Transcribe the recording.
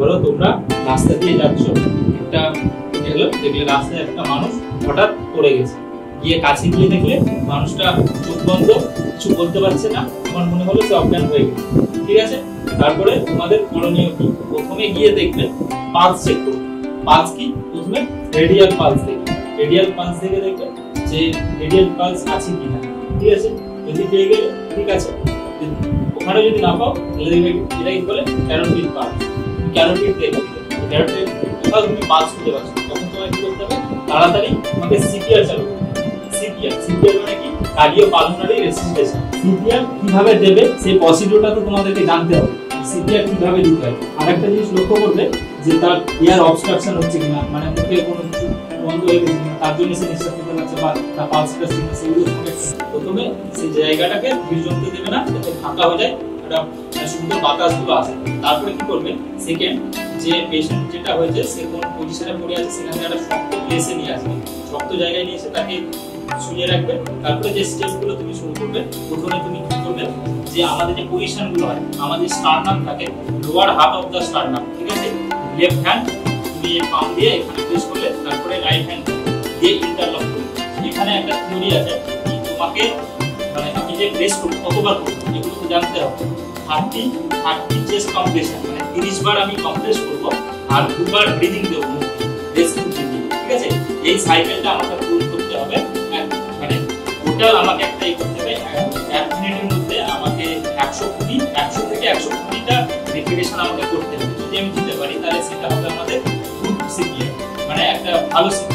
ধরো তোমরা রাস্তা দিয়ে যাচ্ছ, একটা দেখলে রাস্তায় একটা মানুষ হঠাৎ পড়ে গেছে, গিয়ে কাছে গিয়ে দেখলে মানুষটা চোখ বন্ধ, কিছু বলতে পারছে না, তোমার মনে হলো সে অজ্ঞান হয়ে গেছে। ঠিক আছে, তারপরে তোমাদের করণীয় কি? প্রথমে গিয়ে দেখবে পালস চেক করবে। পালস কি? প্রথমে রেডিয়াল পালস দেখবে। রেডিয়াল পালস দেখে দেখবে যে রেডিয়াল পালস আছে কিনা। ঠিক আছে, যদি পেয়ে গেলে ঠিক আছে, ওখানে যদি না পাও তাহলে দেখবে এটাই বলে ক্যারোটিড পালস। ক্যারোটিড দেখবে, ক্যারোটিড কোথাও তুমি পালস খুঁজে পাচ্ছ, তখন তোমাকে কি করতে হবে? তাড়াতাড়ি তোমাকে সিপিআর চালু করতে হবে। সিপিআর মানে কি? Cardio pulmonary রেসিস্টেশন। সিপিআর কিভাবে দেবে সেই প্রসিডিউরটা তো তোমাদেরকে জানতে হবে। সিপিআর কিভাবে দিতে হয়, আরেকটা জিনিস লক্ষ্য করবে যে তার এয়ার অবস্ট্রাকশন হচ্ছে কিনা, মানে মুখে কোনো কিছু বন্ধ হয়ে গেছে কিনা, তার জন্য সে নিঃশ্বাস নিতে পারছে বা তার পালসটা সেগুলো প্রথমে সেই জায়গাটাকে ধীর জমতে দেবে না, যাতে ফাঁকা হয়ে যায়, একটা সুন্দর বাতাসগুলো আসে। তারপরে কি করবে? সেকেন্ড, যে পেশেন্ট যেটা হয়েছে সে কোন পজিশনে পড়ে আছে সেখানে একটা শক্ত প্লেসে নিয়ে আসবে, শক্ত জায়গায় নিয়ে এসে তাকে শুয়ে রাখবে। তারপরে যে স্টেপগুলো তুমি শুরু করবে, প্রথমে তুমি কি করবে? যে আমাদের যে পজিশনগুলো হয়, আমাদের স্টারনাম থাকে, lower half of the sternum. ঠিক আছে, লেফট হ্যান্ড তুমি পাম দিয়ে এখানে প্রেস করলে, তারপরে রাইট হ্যান্ড দিয়ে ইন্টারলক করবে। এখানে একটা থিওরি আছে, তোমাকে মানে আমি যে প্রেস করব কতবার করব এগুলো তো জানতে হবে। 30 চেস্ট কম্প্রেশন, মানে 30 বার আমি কম্প্রেস করব আর 2 বার ব্রিদিং দেব, রেস্ট ব্রিদিং। ঠিক আছে, এই সাইকেলটা আমাকে পূরণ করতে হবে। মানে টোটাল আমাকে একটা করতে হবে 1 মিনিটের মধ্যে আমাকে 100 থেকে 120টা রেপিটেশন আমাকে করতে হবে। যদি আমি দিতে পারি তাহলে সেটা হবে আমাদের গুড সিপিআর, মানে একটা ভালো সিপিআর।